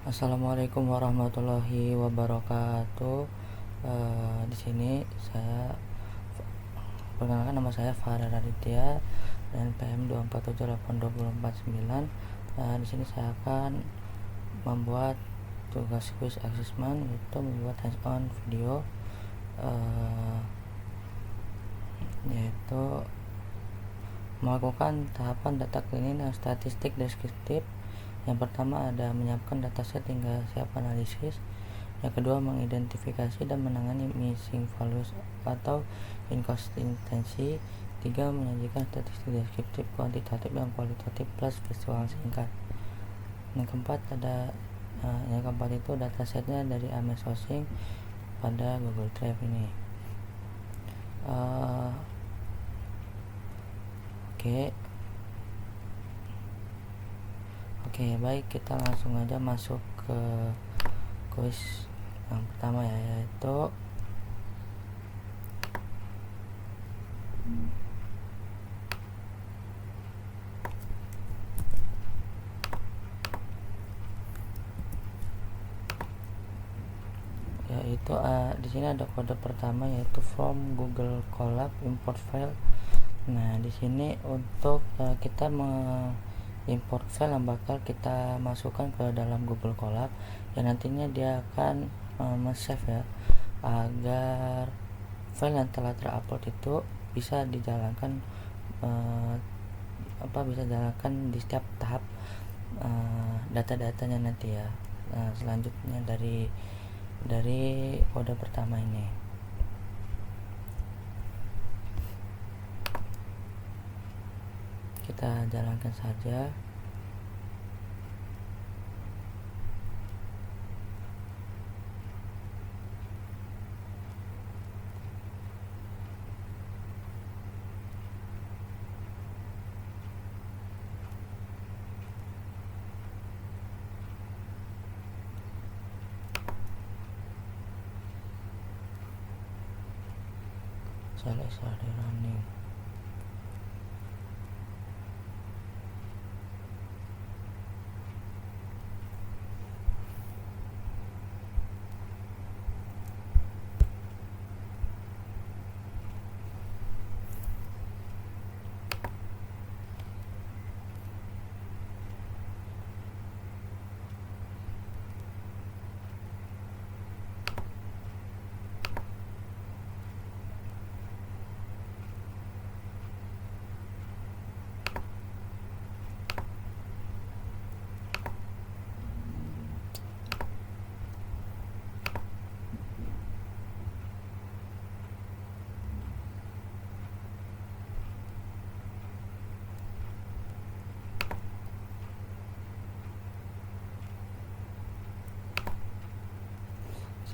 Assalamualaikum warahmatullahi wabarakatuh. Di sini saya perkenalkan, nama saya Farel Raditya dan PM 2478249. Di sini saya akan membuat tugas quiz assessment, yaitu membuat hands-on video, yaitu melakukan tahapan data cleaning dan statistik deskriptif. Yang pertama ada menyiapkan dataset hingga siap analisis. Yang kedua mengidentifikasi dan menangani missing values atau inkonsistensi. Tiga, menyajikan statistik deskriptif, kuantitatif dan kualitatif plus visual singkat. Yang keempat itu datasetnya dari Ames Hosting pada Google Drive ini. Oke, baik, kita langsung aja masuk ke quiz yang pertama yaitu di sini ada kode pertama yaitu from Google Colab import file. Nah, di sini untuk kita import file yang bakal kita masukkan ke dalam Google Colab, yang nantinya dia akan save ya, agar file yang telah terupload itu bisa dijalankan di setiap tahap data-datanya nanti ya. Selanjutnya dari kode pertama ini, kita jalankan saja. Selesai running.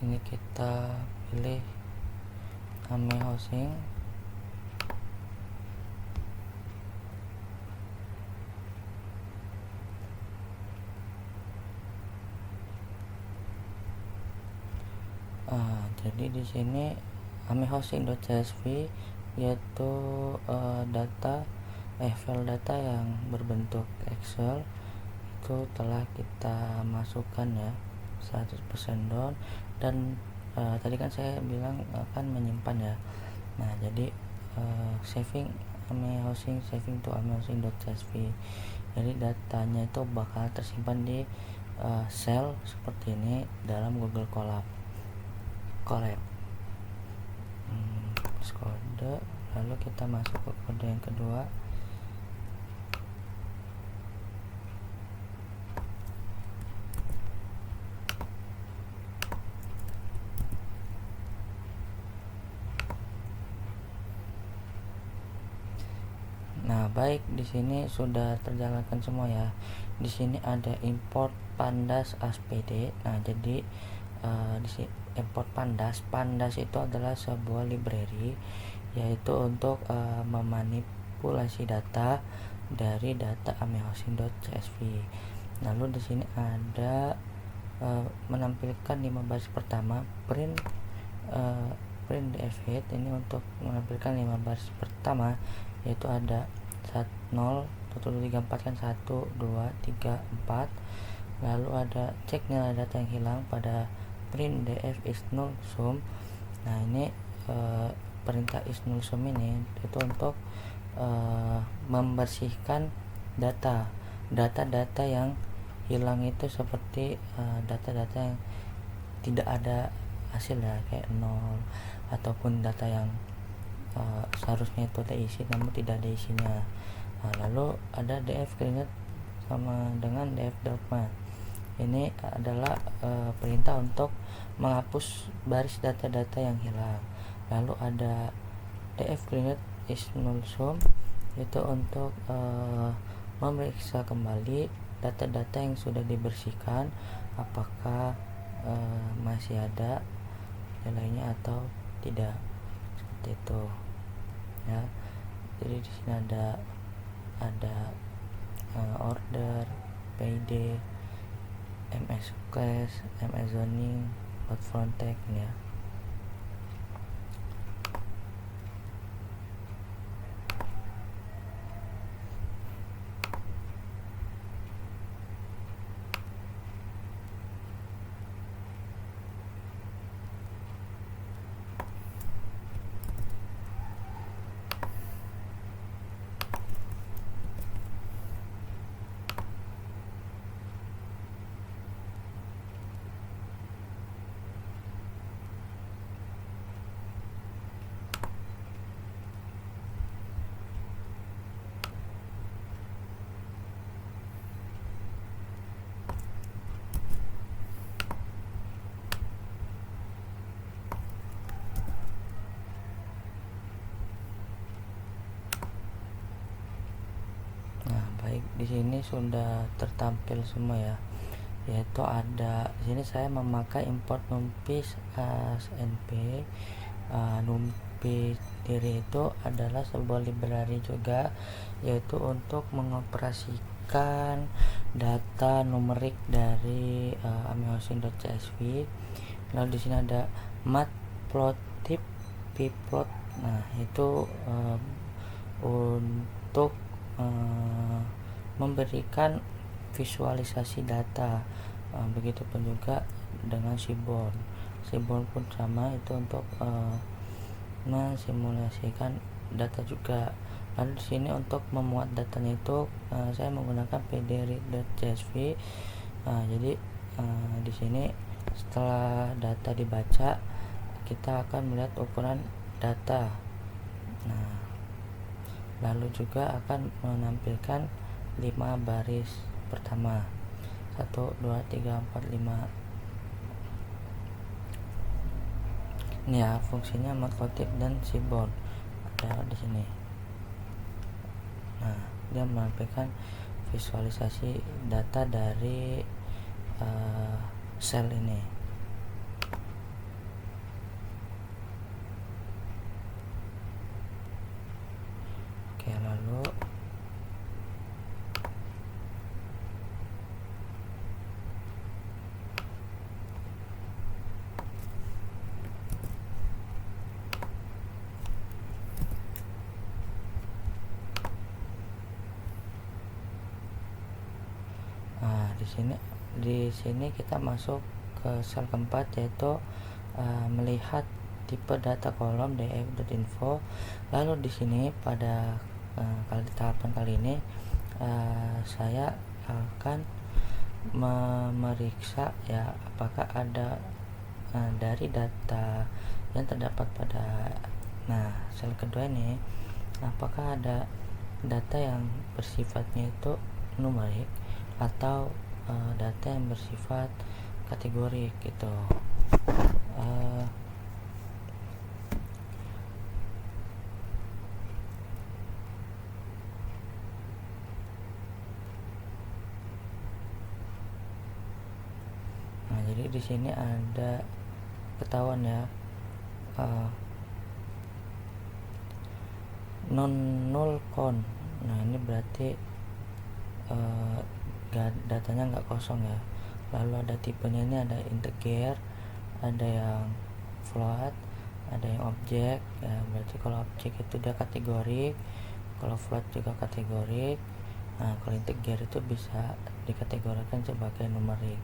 Sini kita pilih Ames Hosting. Jadi di sini ameshosting.csv yaitu file data yang berbentuk Excel itu telah kita masukkan ya, 100% down, dan tadi kan saya bilang akan menyimpan ya. Nah, jadi saving to ameshosting.csv, jadi datanya itu bakal tersimpan di sel seperti ini dalam Google Colab. Kode, lalu kita masuk ke kode yang kedua. Nah, baik, di sini sudah terjalankan semua ya. Di sini ada import pandas aspd. Nah, jadi di sini import pandas itu adalah sebuah library, yaitu untuk memanipulasi data dari data ameshosting.csv. Lalu di sini ada menampilkan 5 baris pertama, print df ini untuk menampilkan 5 baris pertama, yaitu ada 0, 1, 2, 3, 4 kan 1, 2, 3, 4. Lalu ada cek nilai data yang hilang pada print df is null sum. Nah, ini perintah is null sum ini itu untuk membersihkan data yang hilang itu, seperti data-data yang tidak ada hasil ya, kayak nol, ataupun data yang seharusnya itu ada isi namun tidak ada isinya. Lalu ada df cleaner sama dengan df dogma. Ini adalah perintah untuk menghapus baris data-data yang hilang. Lalu ada df cleaner is null sum, itu untuk memeriksa kembali data-data yang sudah dibersihkan, apakah masih ada nilainya atau tidak, seperti itu ya. Jadi di sini ada order, PD, MS class, MS zoning, load front tag ya. Nah, baik, di sini sudah tertampil semua ya. Yaitu ada di sini saya memakai import numpy asnp. Numpy sendiri itu adalah sebuah library juga, yaitu untuk mengoperasikan data numerik dari amihosing.csv. Lalu di sini ada matplotlib, pplot. Nah, itu untuk memberikan visualisasi data. Begitupun juga dengan Seaborn pun sama, itu untuk mensimulasikan data juga. Lalu di sini untuk memuat datanya itu saya menggunakan pdread.csv. Jadi di sini setelah data dibaca, kita akan melihat ukuran data. Nah, lalu juga akan menampilkan 5 baris pertama, 1, 2, 3, 4, 5. Ini ya fungsinya matplotlib dan Seaborn ada di sini. Nah, dia menampilkan visualisasi data dari sel ini. Oke, lalu di sini kita masuk ke sel keempat, yaitu melihat tipe data kolom df.info. Lalu di sini pada tahapan kali ini saya akan memeriksa ya, apakah ada dari data yang terdapat pada sel kedua ini, apakah ada data yang bersifatnya itu numerik atau data yang bersifat kategorik gitu. Jadi di sini ada ketahuan ya, non null count. Nah, ini berarti datanya nggak kosong ya. Lalu ada tipenya, ini ada integer, ada yang float, ada yang objek ya. Berarti kalau objek itu dia kategorik, kalau float juga kategorik. Nah, kalau integer itu bisa dikategorikan sebagai numerik.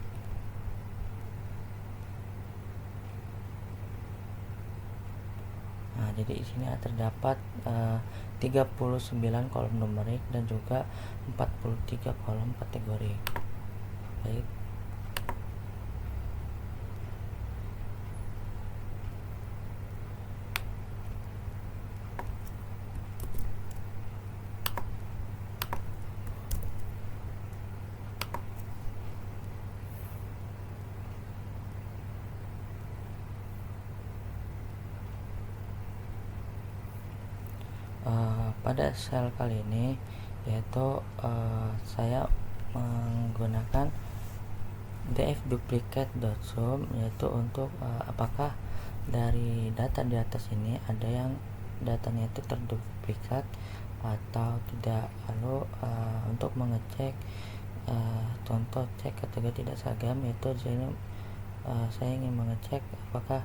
Nah, jadi di sini terdapat 39 kolom numerik dan juga 43 kolom kategori. Baik. Pada sel kali ini yaitu saya menggunakan dfduplicate.sum, yaitu untuk apakah dari data di atas ini ada yang datanya itu terduplikat atau tidak. Lalu untuk mengecek contoh cek kategori tidak seragam, yaitu di sini saya ingin mengecek apakah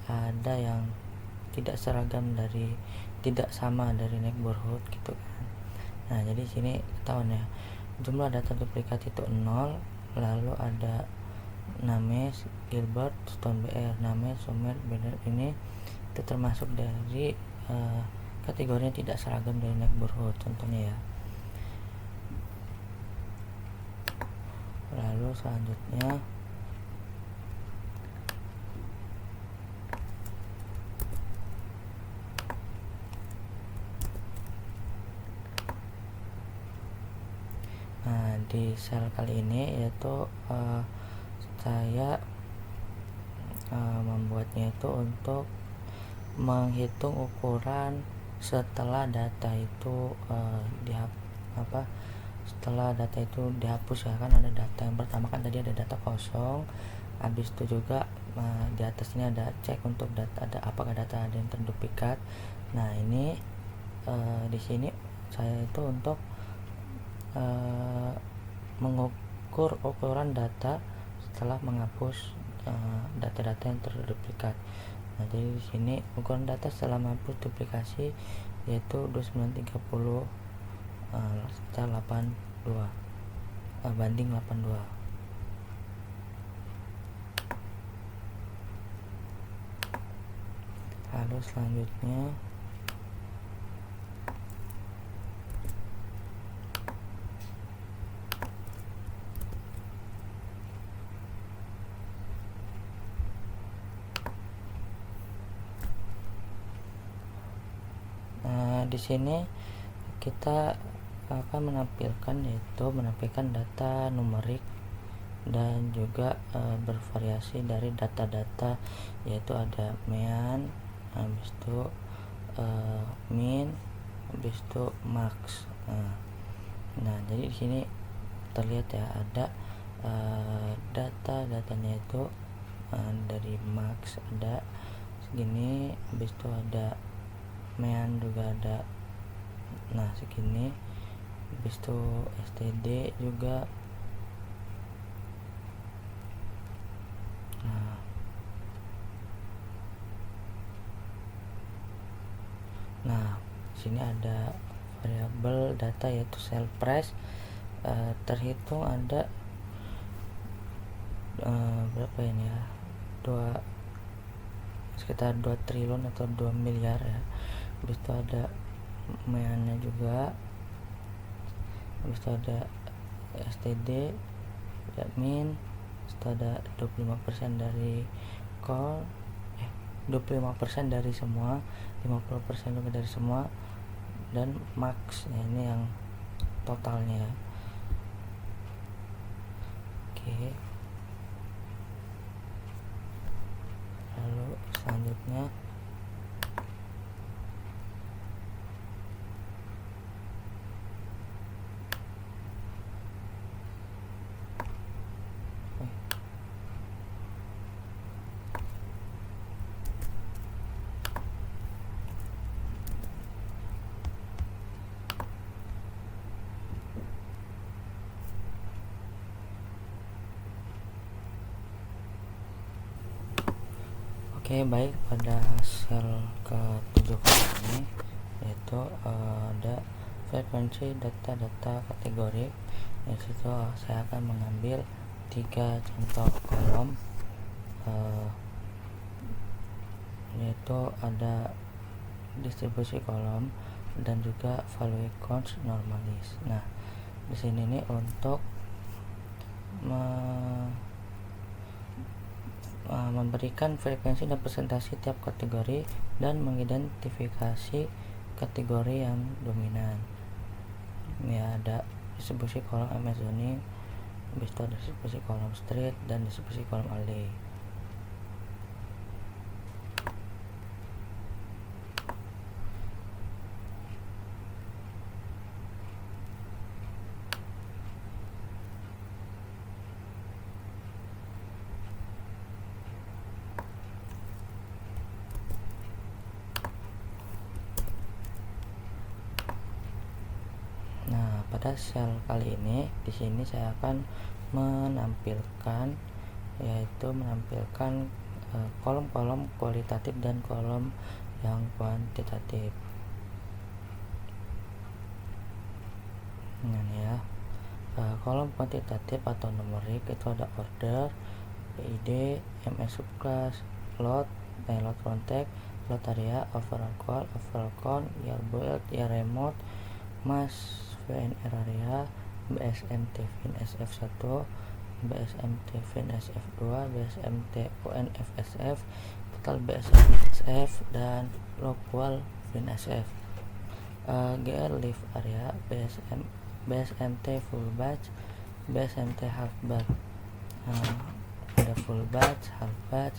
ada yang tidak seragam dari tidak sama dari neighborhood gitu kan. Nah, jadi sini ketahuan ya, jumlah data duplikat itu 0, lalu ada Names, Gilbert, Stone BR, Names, Sumer, Bernard, ini itu termasuk dari kategorinya tidak seragam dari neighborhood contohnya ya. Lalu selanjutnya di sel kali ini yaitu saya membuatnya itu untuk menghitung ukuran setelah data itu setelah data itu dihapus ya, kan ada data yang pertama kan tadi ada data kosong, habis itu juga di atas ini ada cek untuk data ada apakah data ada yang terduplikat. Nah, ini di sini saya itu untuk mengukur ukuran data setelah menghapus data-data yang terduplikat. Nah, jadi di sini ukuran data setelah menghapus duplikasi yaitu 2930 sekitar 82 banding 82. Lalu selanjutnya di sini kita akan menampilkan data numerik dan juga bervariasi dari data-data, yaitu ada mean, habis itu min, habis itu max. Nah, jadi di sini terlihat ya ada datanya itu dari max ada segini, habis itu ada mean juga ada segini, habis itu std juga. Nah, sini ada variabel data yaitu sell price, terhitung ada berapa ini ya, sekitar 2 triliun atau 2 miliar ya. Habis itu ada meannya juga, habis itu ada std, ada min, habis itu ada 25% dari call 25% dari semua, 50% juga dari semua, dan max. Nah, ini yang totalnya. Oke. Lalu selanjutnya baik, pada sel ke-7 kali ini yaitu ada frekuensi data kategori. Di situ saya akan mengambil 3 contoh kolom, yaitu ada distribusi kolom dan juga value counts normalis. Nah, di sini nih untuk memberikan frekuensi dan presentasi tiap kategori dan mengidentifikasi kategori yang dominan. Ya, ada distribusi kolom Amazoning, habis itu distribusi kolom street dan distribusi kolom alley. Nah, pada sel kali ini di sini saya akan menampilkan kolom-kolom kualitatif dan kolom yang kuantitatif. Nah, ya. Kolom kuantitatif atau numerik itu ada order, PID, MS subclass, load contact, load area, overall call, overall count, year build, year remote, mass VNR area, BSMT fin SF1, BSMT fin SF2, BSMT UNF SF, total BSM SF, dan local fin SF. GR live area, BSMT full batch, BSMT half batch. Ada full batch, half batch,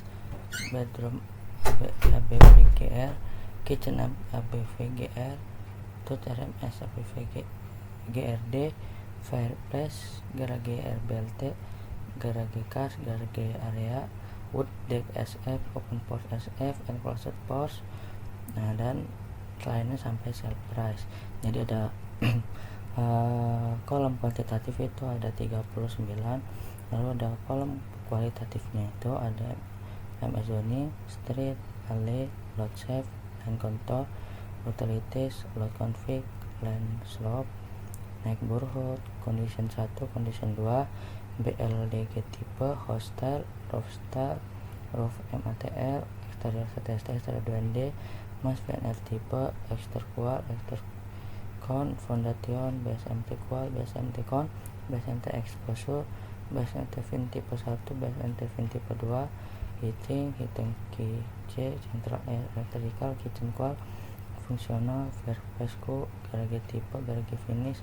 bedroom ABVGR, kitchen ABVGR, tooth RMS ABVGRD, fireplace garage RBLT, garage cars, garage area, wood deck SF, open porch SF, enclosed porch. Nah, dan lainnya sampai sell price. Jadi ada kolom kuantitatif itu ada 39, lalu ada kolom kualitatifnya itu ada Amazoning, street, alley, load shape, line contour, utilities, load config, line slope, neighborhood, condition 1, condition 2, BLDG type, hostile, roof style, roof MATR, exterior CTST, exterior 2ND, mass VNR type, exterior qual, exterior count, foundation, BSMT qual, BSMT count, BSMT exposure, BSMT fin tipe 1, BSMT fin tipe 2, heating key C, central air, electrical, kitchen qual, fungsional, fireplace co, garage tipe, garage finish,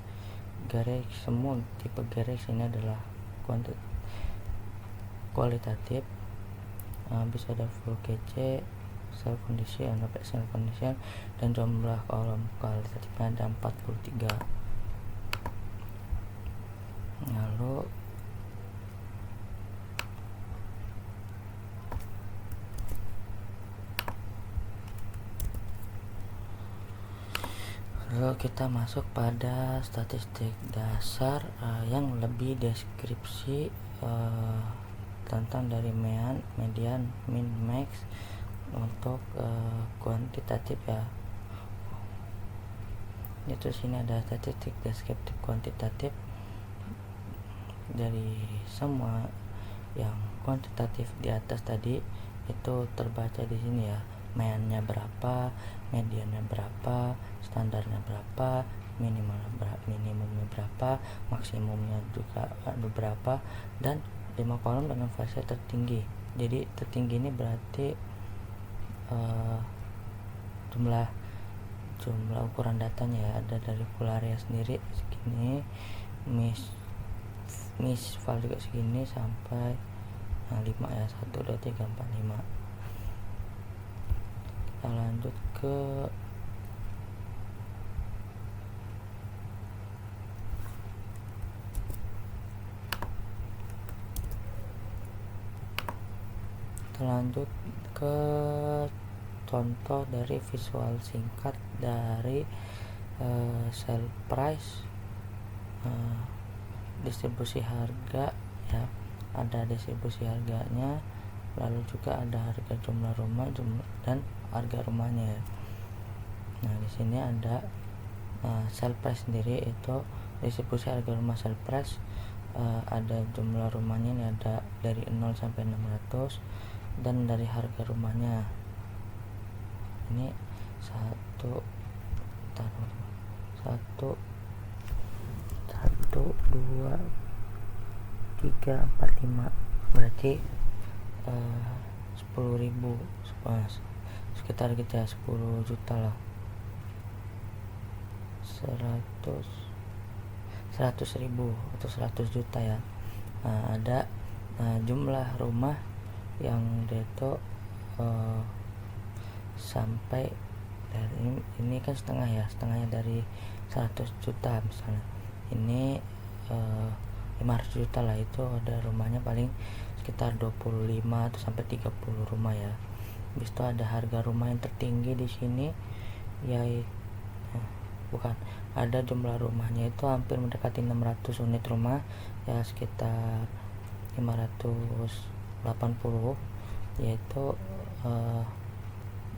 garage semua tipe garage ini adalah kualitatif. Bisa ada full KC, cell condition, cell condition, dan jumlah kolom kualitatifnya ada 43. Lalu kita masuk pada statistik dasar yang lebih deskripsi tentang dari median, min, max untuk kuantitatif ya. Itu sini ada statistik deskriptif kuantitatif dari semua yang kuantitatif di atas tadi itu terbaca di sini ya. Mediannya berapa, mediannya berapa, standarnya berapa, minimumnya berapa, maksimumnya juga ada berapa, dan 5 kolom dengan fase tertinggi. Jadi tertinggi ini berarti jumlah ukuran datanya ya, ada dari full area sendiri segini, miss file juga segini sampai 5 ya, 1, 2, 3, 4, 5. Kita lanjut ke contoh dari visual singkat dari sell price, distribusi harga ya, ada distribusi harganya, lalu juga ada harga jumlah rumah dan harga rumahnya ya. Nah, di sini ada sale price sendiri itu distribusi harga rumah sale price. Ada jumlah rumahnya ini ada dari 0 sampai 600, dan dari harga rumahnya ini 1 2 3 4 5, berarti 10.000, sekitar kita 10 juta lah, 100.000 atau 100 juta ya. Ada jumlah rumah yang dia itu sampai dari ini kan setengahnya dari 100 juta misalnya, ini 500 juta lah, itu ada rumahnya paling sekitar 25 atau sampai 30 rumah ya. Habis itu ada harga rumah yang tertinggi di sini, yaitu ada jumlah rumahnya itu hampir mendekati 600 unit rumah ya, sekitar 580, yaitu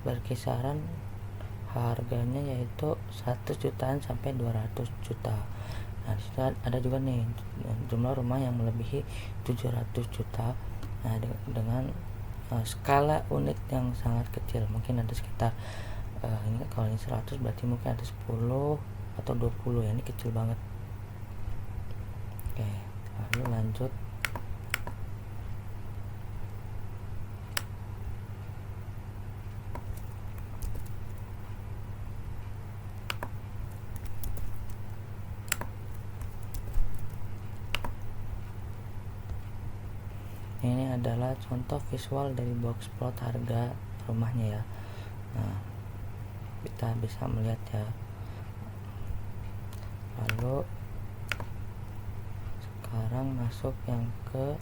berkisaran harganya yaitu 100 jutaan sampai 200 juta. Nah, disitu ada juga nih jumlah rumah yang melebihi 700 juta. Nah, dengan skala unit yang sangat kecil, mungkin ada sekitar ini kalau ini 100 berarti mungkin ada 10 atau 20 ya, ini kecil banget. Oke, lalu lanjut. Ini adalah contoh visual dari box plot harga rumahnya ya. Nah, kita bisa melihat ya. Lalu sekarang masuk yang ke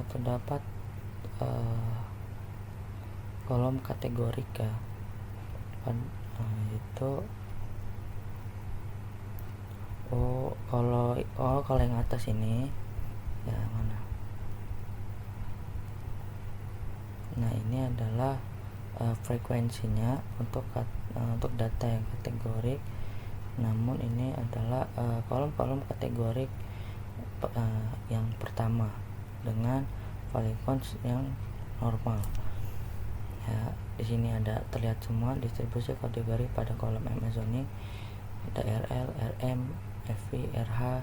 terdapat kolom kategorik ya. Itu kalau yang atas ini ya mana? Nah, ini adalah frekuensinya untuk data yang kategorik. Namun ini adalah kolom-kolom kategorik yang pertama dengan polygons yang normal. Ya, di sini ada terlihat semua distribusi kategori pada kolom Amazoning, ada RL, RM, FV, RH.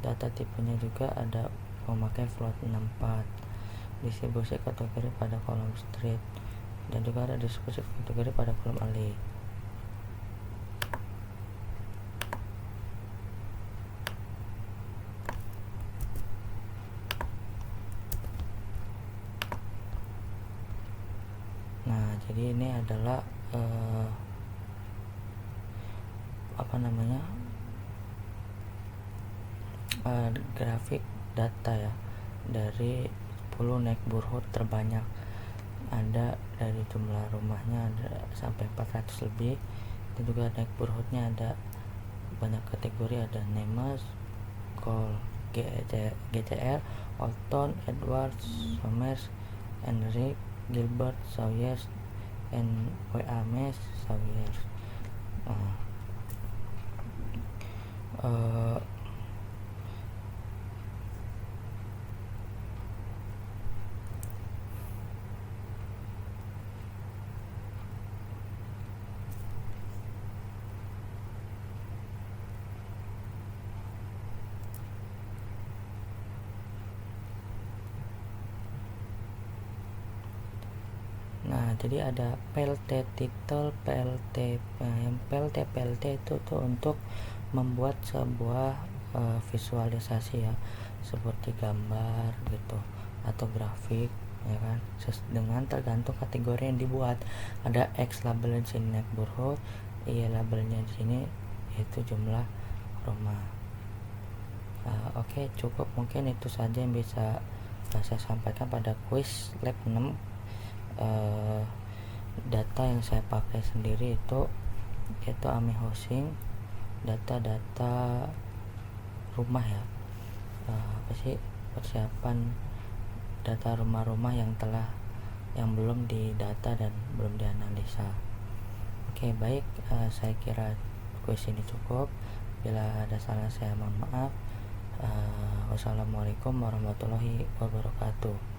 Data tipenya juga ada memakai float 64, distribusi kategori pada kolom street, dan juga ada distribusi kategori pada kolom alley. Nah, jadi ini adalah grafik data ya dari 10 neighborhood terbanyak. Ada dari jumlah rumahnya ada sampai 400 lebih, dan juga neighborhoodnya ada banyak kategori, ada Nemes, Cole, GCR, Alton, Edwards, Somers, Henry, Gilbert, Sawyers, and Wames, Sawyers. Nah, jadi ada PLT title, PLT itu tuh untuk membuat sebuah visualisasi ya, seperti gambar gitu atau grafik ya kan, dengan tergantung kategori yang dibuat. Ada X labelnya di sini neighborhood, Y labelnya di sini yaitu jumlah rumah. Oke, cukup, mungkin itu saja yang bisa saya sampaikan pada kuis lab 6. data yang saya pakai sendiri itu yaitu AMI Housing, data-data rumah ya, apa sih, persiapan data rumah-rumah yang belum didata dan belum dianalisa. Oke, baik, saya kira kuis ini cukup. Bila ada salah saya mohon maaf. Wassalamualaikum warahmatullahi wabarakatuh.